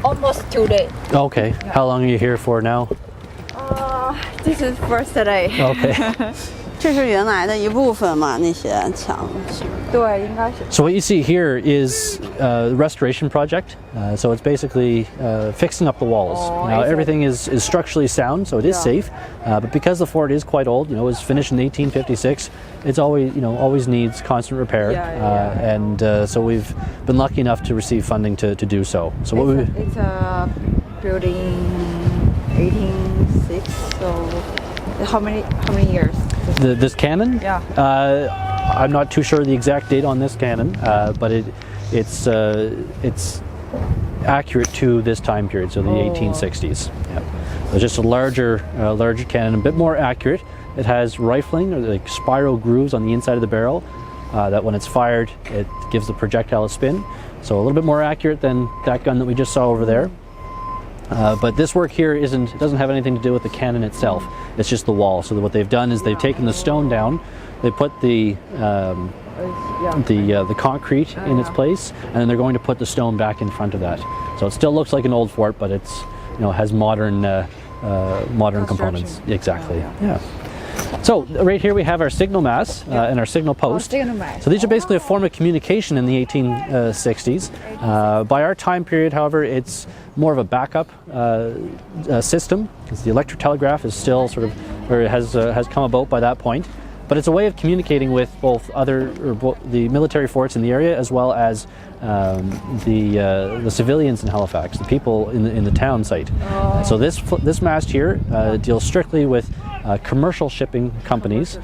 almost 2 days. Okay. How long are you here for now? This is first day. Okay. 这是原来的一部分嘛，那些墙。对，应该是。So what you see here is a restoration project. So it's basically fixing up the walls. Now everything is structurally sound, so it is safe. But because the fort is quite old, it was finished in 1856. It's always needs constant repair. And so we've been lucky enough to receive funding to do so. So what it's a building 1806. So how many years? This cannon? Yeah. I'm not too sure the exact date on this cannon, but it's accurate to this time period, so the 1860s. Yeah. So just a larger cannon, a bit more accurate. It has rifling, or like spiral grooves on the inside of the barrel, that when it's fired, it gives the projectile a spin. So a little bit more accurate than that gun that we just saw over there. But this work here doesn't have anything to do with the cannon itself. It's just the wall. So what they've done is they've taken the stone down, they put the concrete in its place, and then they're going to put the stone back in front of that. So it still looks like an old fort, but it's has modern components. Exactly. Yeah. So right here we have our signal masts and our signal post. So these are basically a form of communication in the 1860s. By our time period, however, it's more of a backup system, because the electric telegraph is still has come about by that point. But it's a way of communicating with both the military forts in the area, as well as the civilians in Halifax, the people in the town site. So this mast here deals strictly with commercial shipping companies.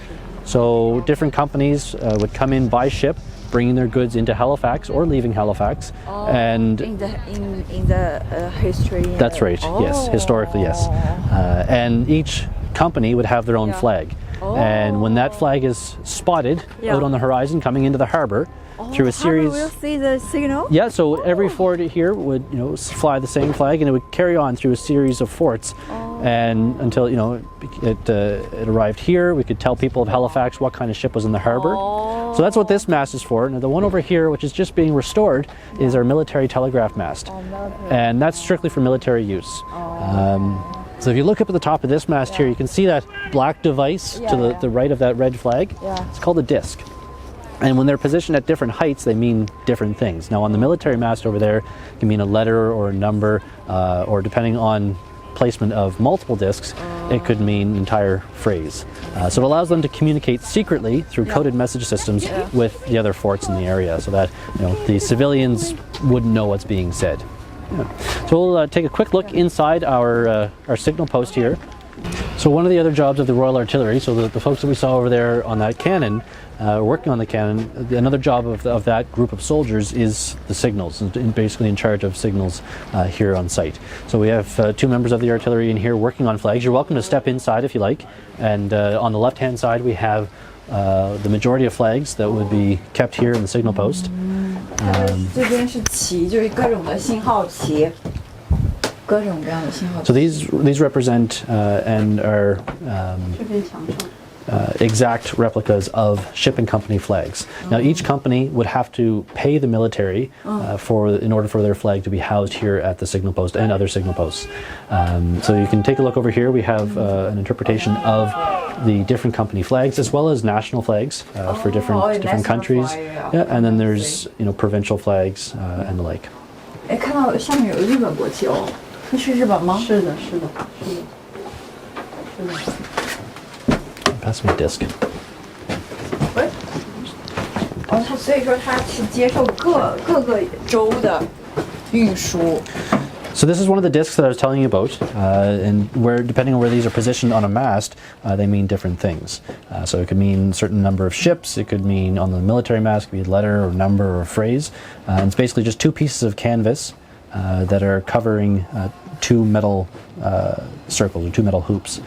So different companies would come in by ship, bringing their goods into Halifax or leaving Halifax, and in the history. That's right. Yes, historically, yes. And each company would have their own flag. And when that flag is spotted out on the horizon coming into the harbor, through a series. We'll see the signal. Yeah, so every fort here would fly the same flag, and it would carry on through a series of forts, and until it arrived here, we could tell people of Halifax what kind of ship was in the harbor. So that's what this mast is for. Now the one over here, which is just being restored, is our military telegraph mast, and that's strictly for military use. So if you look up at the top of this mast here, you can see that black device to the right of that red flag. It's called a disc. And when they're positioned at different heights, they mean different things. Now on the military mast over there, it can mean a letter or a number, or depending on placement of multiple discs, it could mean an entire phrase. So it allows them to communicate secretly through coded message systems with the other forts in the area, so that the civilians wouldn't know what's being said. So we'll take a quick look inside our signal post here. So one of the other jobs of the Royal Artillery, so the folks that we saw over there on that cannon, working on the cannon, another job of that group of soldiers is the signals, and basically in charge of signals here on site. So we have two members of the artillery in here working on flags. You're welcome to step inside if you like. And on the left-hand side we have the majority of flags that would be kept here in the signal post. 这边是旗，就是各种的信号旗。各种各样的信号旗。 So these represent and are exact replicas of shipping company flags. Now each company would have to pay the military in order for their flag to be housed here at the signal post and other signal posts. So you can take a look over here. We have an interpretation of the different company flags, as well as national flags for different countries. Yeah, and then there's provincial flags and the like. 哎，看到下面有日本国旗哦，那是日本吗？是的。Pass me a disc. 所以说它是接受各个州的运输。 So this is one of the discs that I was telling you about, and depending on where these are positioned on a mast, they mean different things. So it could mean a certain number of ships. It could mean on the military mast, it could be a letter or number or a phrase. And it's basically just two pieces of canvas that are covering two metal circles or two metal hoops.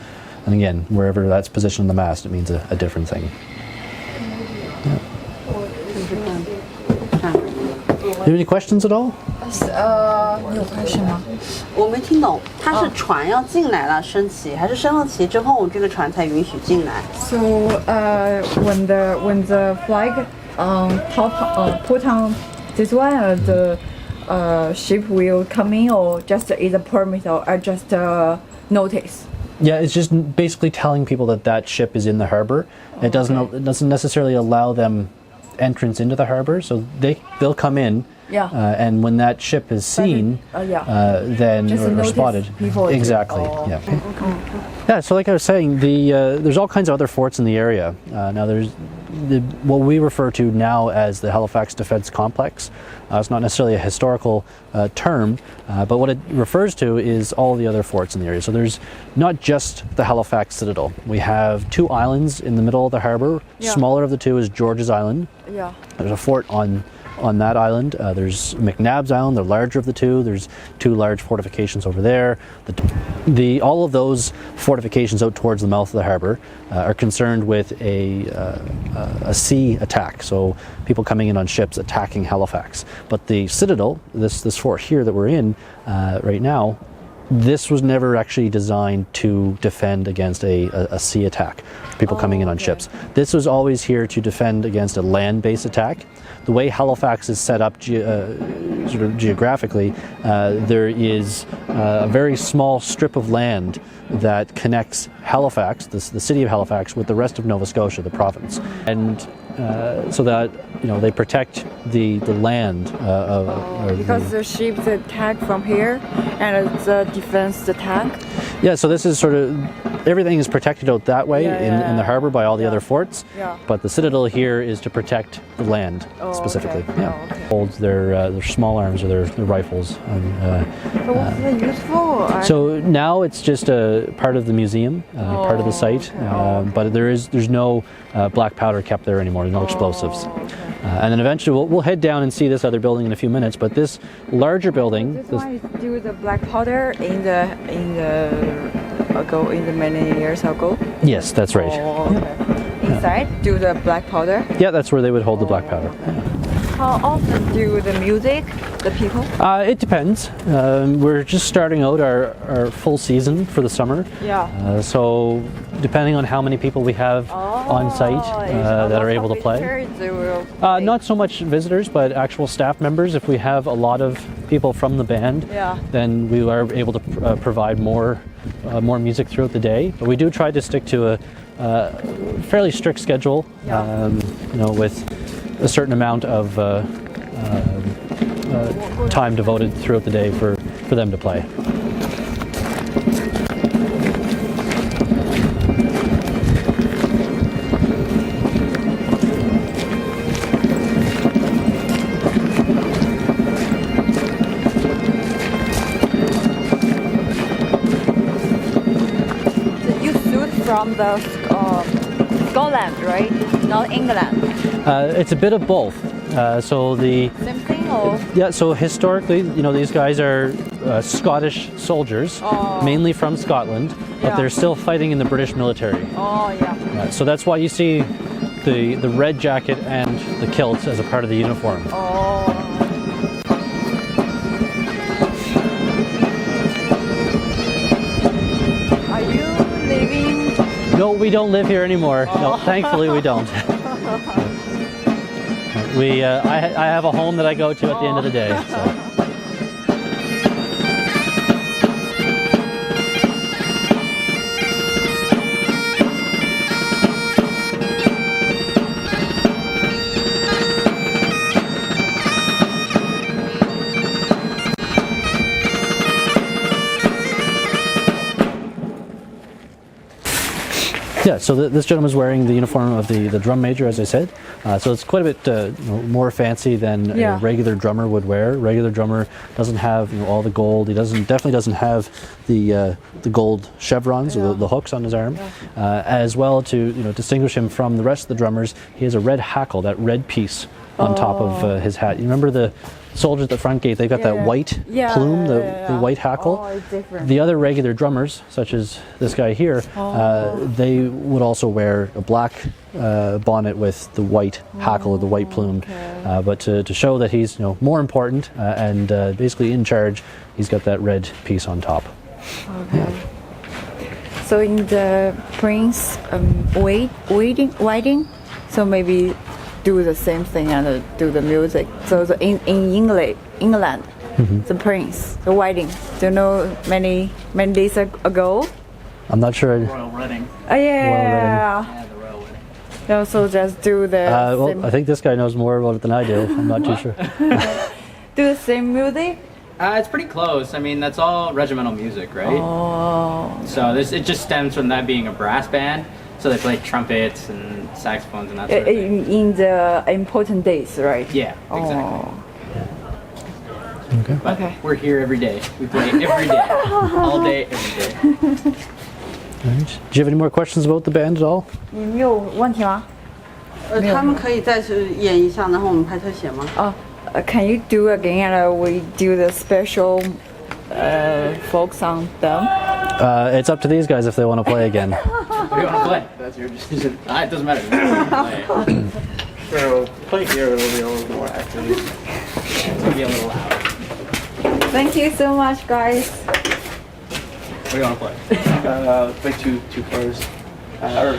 And again, wherever that's positioned on the mast, it means a different thing. Yeah. Do you have any questions at all? 你有 question 吗？我没听懂，它是船要进来了升旗，还是升了旗之后这个船才允许进来 So when the flag top put on this one, ship will come in, or just is a permit, or just notice? Yeah, it's just basically telling people that that ship is in the harbor. It doesn't necessarily allow them entrance into the harbor, so they'll come in. Yeah. And when that ship is seen, then Just or notice spotted, people. exactly. Oh, Yeah. okay. Yeah. So like I was saying, there's all kinds of other forts in the area. Now there's what we refer to now as the Halifax Defence Complex. It's not necessarily a historical term, but what it refers to is all the other forts in the area. So there's not just the Halifax Citadel. We have 2 islands in the middle of the harbor. Yeah. Smaller of the 2 is George's Island. Yeah. There's a fort on that island. There's McNabb's Island, the larger of the 2. There's 2 large fortifications over there. All of those fortifications out towards the mouth of the harbor are concerned with a sea attack, so people coming in on ships attacking Halifax. But the Citadel, this fort here that we're in right now, this was never actually designed to defend against a sea attack, people coming in on ships. This was always here to defend against a land-based attack. The way Halifax is set up sort of geographically, there is a very small strip of land that connects Halifax, the city of Halifax, with the rest of Nova Scotia, the province, and so that they protect the land. Because the ships attack from here, and it's a defense attack. Yeah, so this is sort of everything is protected out that way in the harbor by all the other forts. Yeah. But the citadel here is to protect the land specifically. Okay. Yeah. Oh, okay. Holds their small arms or their rifles. So what's it used for? So now it's just a part of the museum, part of the site, okay. but there's no black powder kept there anymore. No explosives. Okay. And then eventually we'll head down and see this other building in a few minutes. But this larger building, This one is do the black powder in the many years ago. yes, that's right. Oh, okay. Inside do the black powder. Yeah, that's where they would hold the black powder. How often do the music, the people? It depends. We're just starting out our full season for the summer. Yeah. So depending on how many people we have on site that are able to play. Not so much visitors, but actual staff members. If we have a lot of people from the band, then we are able to provide more music throughout the day. But we do try to stick to a fairly strict schedule, with a certain amount of time devoted throughout the day for them to play. So you shoot from the Scotland, right? Not England. It's a bit of both. So the Same thing, or? yeah. So historically, these guys are Scottish soldiers, mainly from Scotland, but they're still fighting in the British military. Oh yeah. So that's why you see the red jacket and the kilts as a part of the uniform. Oh. Are you living? No, we don't live here anymore. No, thankfully we don't. I have a home that I go to at the end of the day. So. Yeah, so this gentleman is wearing the uniform of the drum major, as I said. So it's quite a bit more fancy than a regular drummer would wear. Regular drummer doesn't have all the gold. He definitely doesn't have the gold chevrons or the hooks on his arm. As well, to distinguish him from the rest of the drummers, he has a red hackle, that red piece on top of his hat. You remember the soldiers at the front gate? They've got that white plume, the white hackle. Oh, it's different. The other regular drummers, such as this guy here, they would also wear a black bonnet with the white hackle or the white plume. But to show that he's more important and basically in charge, he's got that red piece on top. Okay. So in the Prince wedding, so maybe do the same thing and do the music. So in England, the prince, the wedding. Do you know many days ago? I'm not sure. Royal wedding. Oh yeah. Yeah, the royal wedding. They also just do the Well, I think this guy knows more about it than I do. I'm not too sure. do the same music. It's pretty close. I mean, that's all regimental music, right? Oh. So it just stems from that being a brass band. So they play trumpets and saxophones and that sort of thing. In the important days, right? Yeah, exactly. Okay. But Okay. we're here every day. We play every day, all day, every day. All right. Do you have any more questions about the band at all? 你没有问题吗？他们可以再去演一下，然后我们拍特写吗？哦、can you do again? We do the special folk song them. It's up to these guys if they want to play again. What do you want to play? That's your decision. It doesn't matter. Play. So play here, it'll be a little more active. It's gonna be a little loud. Thank you so much, guys. What do you want to play? Play two fours, or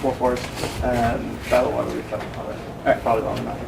4 fours, and that'll want to be fun. Alright, probably long enough.